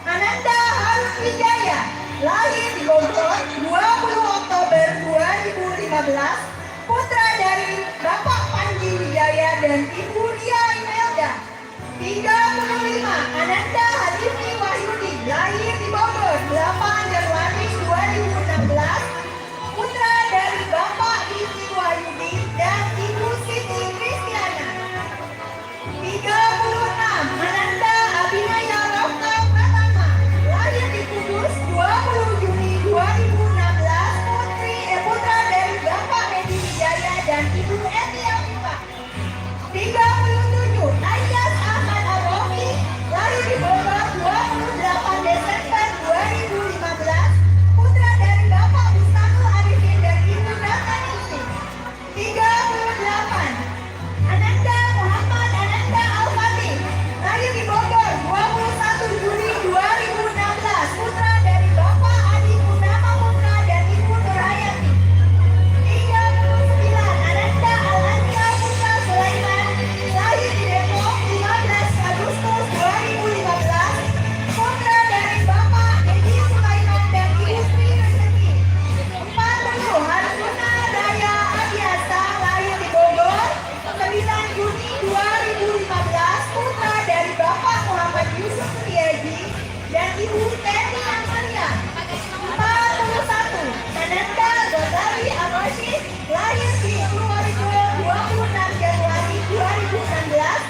Ananda Harus Wijaya, lahir di Bogor, 20 Oktober 2015, putra dari Bapak Panji Wijaya dan Ibu Lia Imelda. 35. Ananda Hadifi Wahyudi, lahir di Bogor, 8 Januari 2016, putra dari Bapak Diki Wahyudi dan Ibu Siti Kristiana. 36. Ananda Abinaya Rokta Pratama, lahir di Kudus, 20 Juni 2016, putra dari Bapak Medi Wijaya dan Ibu Eti Afifah. 37. Ayas Ahmad Al-Rofi, lahir di Bogor, 28 Desember 2015, putra dari Bapak Bustanul Arifin dan Ibu Rahmaningsi. 38. Ananda Muhammad Ananda Al-Fatih, lahir di Bogor, 21 Juli 2016, putra dari Bapak Adi Purnama Putra dan Ibu Nurhayati. 39. Ananda Al-Anka Putra Sulaiman, lahir di Depok, 15 Agustus 2015, putra dari Bapak Dedi Sulaiman dan Ibu Sri Rezeki. 40. Haruna Raya Adiasa, lahir di Bogor, 9 Juni 2015, putra dari Bapak Muhammad Yusuf Setiaji dan Ibu Teti Amalia. 41. Ananda Ghazali Al-Rashid, lahir di Purworejo, 26 Januari 2016,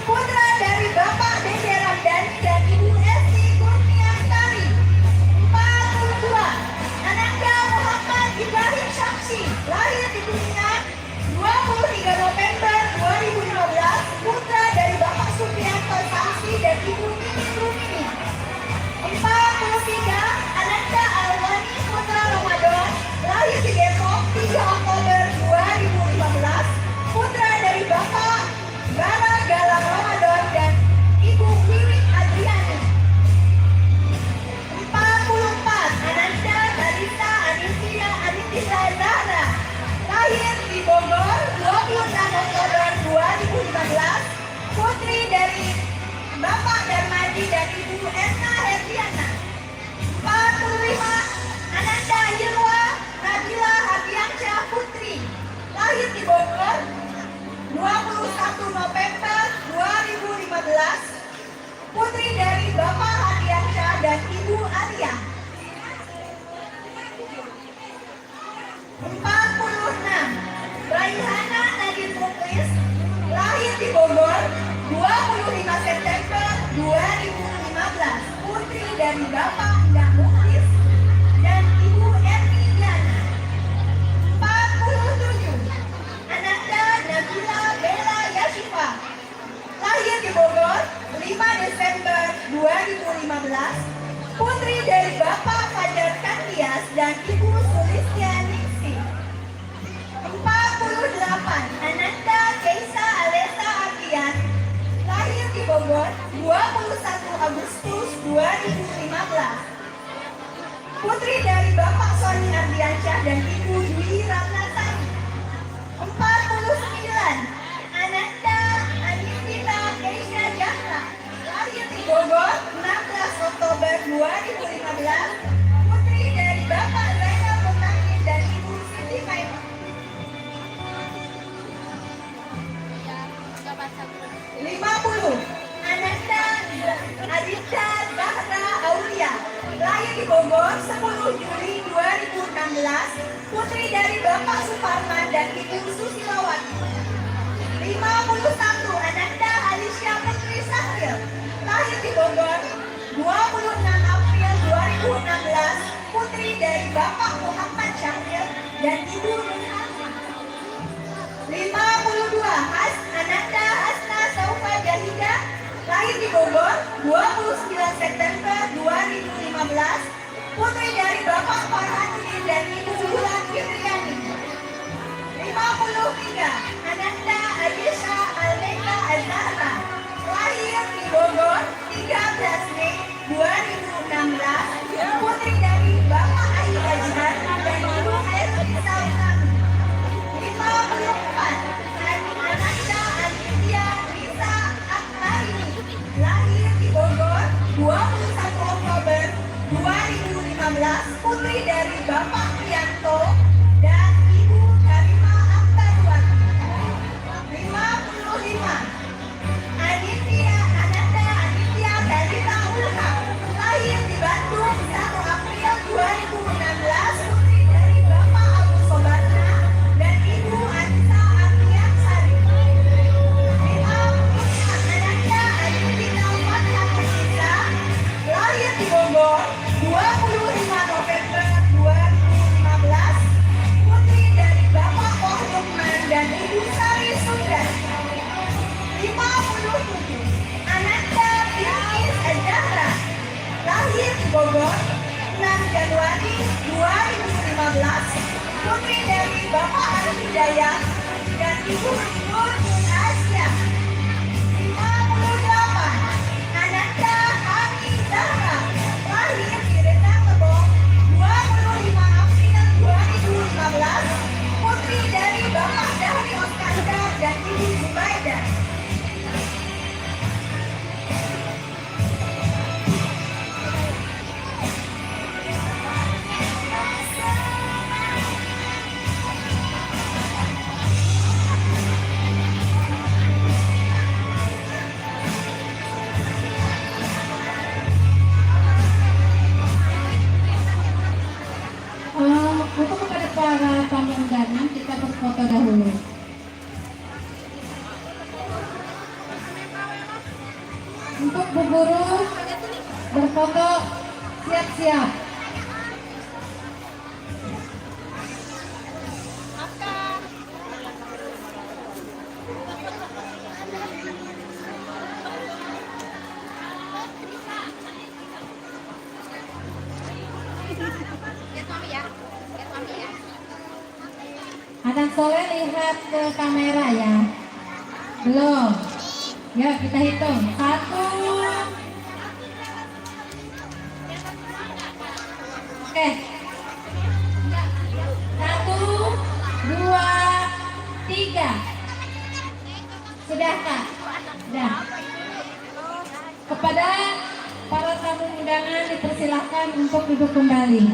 putra dari Bapak Dede Ramdhani dan Ibu Esti Kurniastari. 42. Ananda Muhammad Ibrahim Syamsi, lahir di Kuningan, 23 November 2015, putra dari Bapak Supriyanto Samsi dan Ibu Mimi Rumini. 43. Ananda Alwani Putra Ramadan, lahir di Depok, 3 Oktober 2015, putra dari Bapak Bara Galang Ramadan dan Ibu Wiwi Adriani. 44. Ananda Balita Anitisa Zahra, lahir di Bogor, 26 Oktober 2015, putri dari Bapak Darmadi dan Ibu Erna Herdiana. 45. Ananda Yilwa Nabila Habiansyah Putri, lahir di Bogor, 21 November 2015, putri dari Bapak Hadiansyah dan Ibu Alia. 46, Raihana Nadine Muklis, lahir di Bogor, 25 September 2015, putri dari Bapak Endang Muklis dan Ibu Ermidiana. 47, Ananda Nabila Bella Yashifa, lahir di Bogor, 5 Desember 2015, putri dari Bapak Fajar Kandias dan Ibu Sulistianingsih. 48, Ananda Keisa Alesa Ardian, lahir di Bogor, 21 Agustus 2015, putri dari Bapak Sony Ardiansyah dan Ibu Dwi Ratnasari. 49, Ananda Anindita Keisha Jahra, lahir di Bogor, 16 Oktober 2015, putri dari Bapak Zainal Mutakin dan Ibu Siti Maimun. 50, Ananda Aditya Zahra Aulia, lahir di Bogor, 10 Juli 2016, putri dari Bapak Suparman dan Ibu Susilawati. 51, Ananda Alicia Putri Sahril, lahir di Bogor, 26 April 2016, putri dari Bapak Muhammad Syahril dan Ibu Nurhati. 52, Ananda Hasna Saufa Jahida, lahir di Bogor, 29 September 2015, putri dari Bapak Farhanuddin dan Ibu Wulan Fitriani. 53, Ananda Ayesha Almeka Azahra, lahir di Bogor, 13 Mei 2016, putri dari Bapak Ayu Azhar dan Ibu Airunisa Utami. 54, Ananda Anindya Risa Akmarini, lahir di Bogor, 21 Oktober 2015, putri dari Bapak Priyanto dan Ibu Karima Akbarwati. 55, Ananda Anindya Dalita Ulham, lahir di Bandung, 1 April 2016, putri dari Bapak Abu Sobarna dan Ibu Anissa Ardian Sari. 56, Ananda Anindita Fathatul Nisa, lahir di Bogor, 25 November 2015, putri dari Bapak Koh Lukman dan Ibu Sari Sundar. 57, Ananda Bilqis Azahra, lahir di Bogor, 6 Januari 2015, putri dari Bapak Arif Hidayat dan Ibu Nur Asia. 58, Ananda Hani Zahra, lahir di Rendang Lebong, 25 April 2015, putri dari Bapak Dahri Oskandar dan Ibu Zubaidah. Berfoto, siap-siap. Anak soleh lihat ke kamera ya. Belum. Ya kita hitung. 1. Oke. 1, 2, 3. Sudah Kak? Sudah. Kepada para tamu undangan dipersilahkan untuk duduk kembali.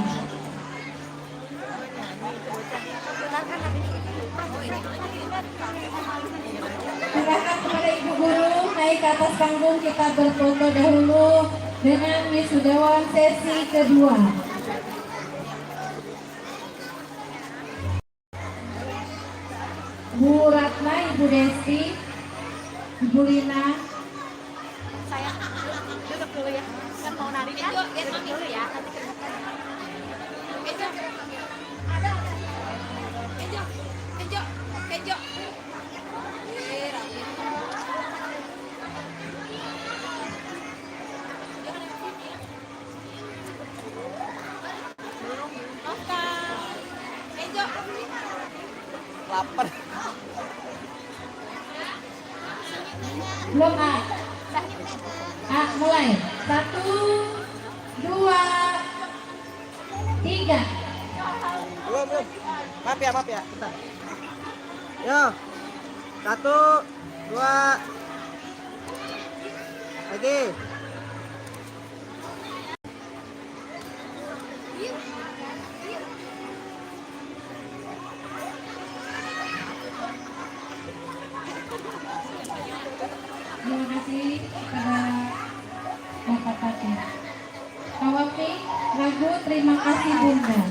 Silakan kepada Ibu Guru naik ke atas panggung, kita berfoto dahulu dengan wisudawan sesi kedua. Bu Ratna, Ibu Desti, Ibu Lina. Saya duduk dulu ya, kan mau nari kan? Duduk dulu ya, nanti kita Kejo, ada. Kejo, Kejo, Kejo. Lapar. Belum mulai. 1, 2, 3. Belum. Maaf ya, bentar. Yo. 1, 2. Lagi. Terima kasih kepada Bapak Tati. Kawami lagu Terima Kasih Bunda.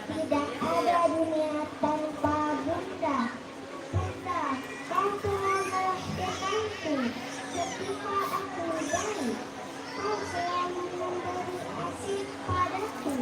Tidak ada dunia tanpa Bunda. Bunda, kau telah melahirkanku ketika aku bayi. Kau selalu memberi kasih padaku.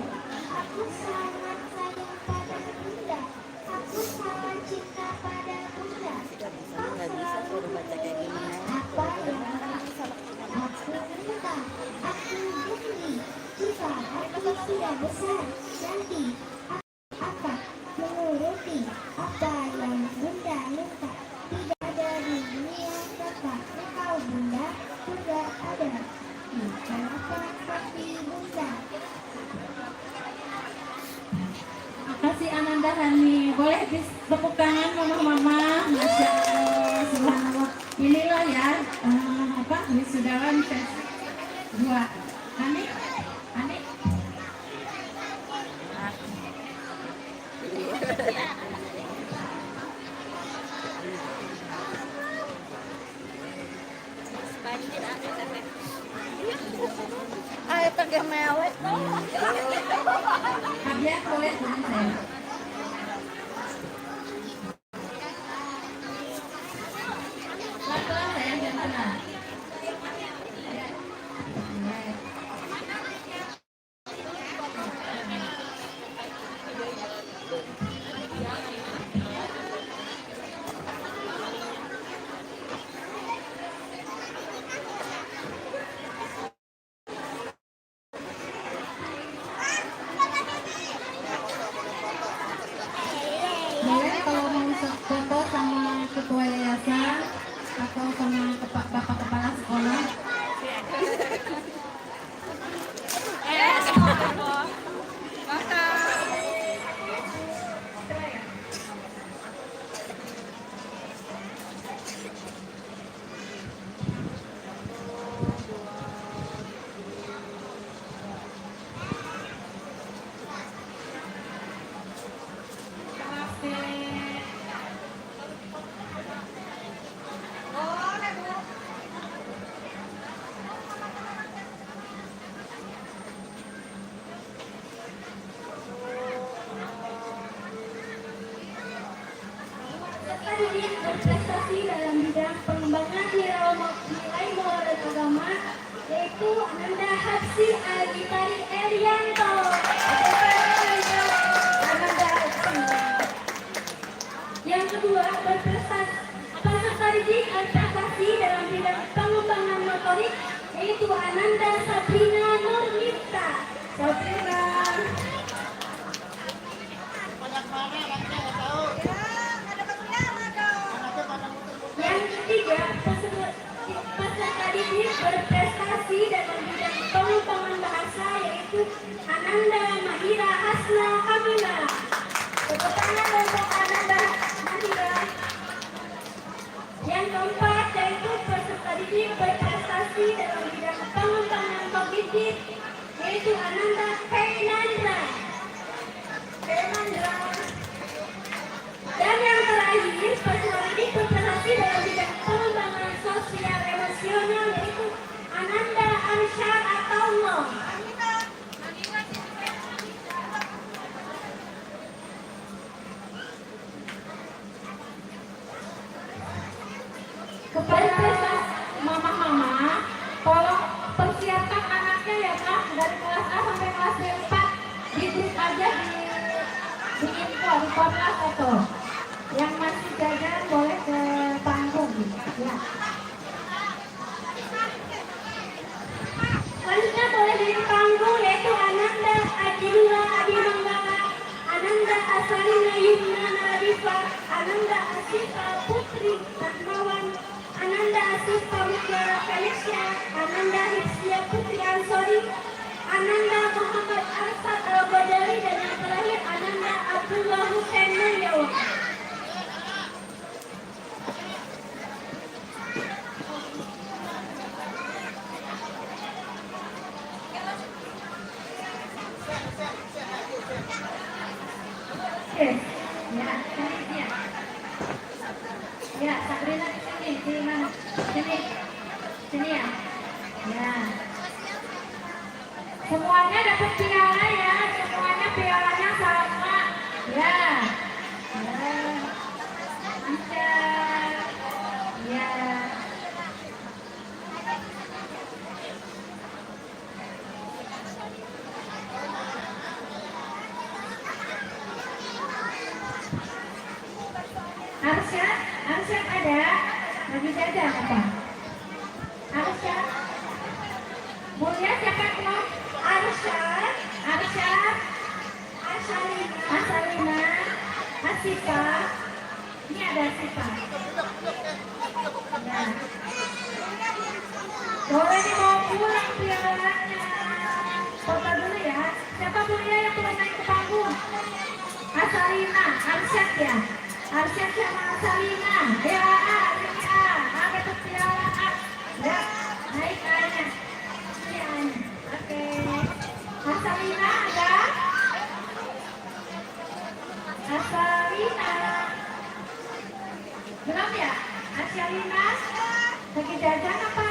Aku sangat sayang pada Bunda. Aku sangat cinta pada Bunda. Kau selalu Apa yang aku minta, aku beri. Jika aku sudah besar, nanti aku akan menuruti apa yang Bunda minta. Tidak ada di dunia kakak, engkau Bunda sudah ada. Kenapa hati Bunda? Makasih Ananda Hani. Boleh tepuk tangan mama-mama. Masya Allah, subhanallah. Inilah ya wisudawan sesi 2. Hani, Hani. Ay, taga-mewek. Hadiah boleh dengan saya. Pelan-pelan sayang, jangan tenang. Boleh kalau mau foto sama ketua yayasan atau sama bapak kepala sekolah. Didik berprestasi dalam bidang pengembangan nilai moral dan agama, yaitu Ananda Hapsi Agitari Elianto. Ananda Hapsi. Yang kedua, peserta didik berprestasi dalam bidang pengembangan motorik, yaitu Ananda Sabrina Nurmita. Sabrina. Yang ketiga, peserta didik berprestasi dalam bidang pengembangan bahasa, yaitu Ananda Mahira Hasna Kamila. Tepuk tangan untuk Ananda Mahira. Yang keempat, yaitu peserta didik berprestasi dalam bidang pengembangan kognitif, yaitu Ananda Kainandra. Dan yang terakhir, peserta didik berprestasi dalam bidang pengembangan sosial emosional, yaitu Ananda Ansyar Atauloh. Kepada mama-mama, tolong persiapkan anaknya ya Kak, dari kelas A sampai kelas B4 di grup aja di info, di podcast atau yang masih jajan boleh ke panggung ya. Selanjutnya boleh di panggung, yaitu Ananda Adilula Adimanggala, Ananda Asalina Yumnana Rifa, Ananda Asifa Putri Rahmawan, Ananda Asifa Mutiara Kayasya, Ananda Hifsia Putri Ansori, Ananda Muhammad Arsad Al-Badari, dan yang terakhir Ananda Abdullah Hussein Nuryawan. Ya, ini dia. Ya, Sabrina di sini, di mana? Sini, sini ya. Ya. Semuanya dapat piala ya, semuanya pialanya sama. Ya. Ya. Bisa. Ya. Arsyad ada? Sipa. Ini ada Sipa. Nah. Boleh dibawa pulang pialanya. Foto dulu ya. Siapa dulu ya yang belum naik ke panggung? Asalina, Arsyad ya. Arsyad sama Asalina. Ya, ini A. Angkat tuh piala A. Ya, naik A-nya. Ini A-nya. Oke. Asalina ada? Asalina. Belum ya? Asalina lagi jajan apa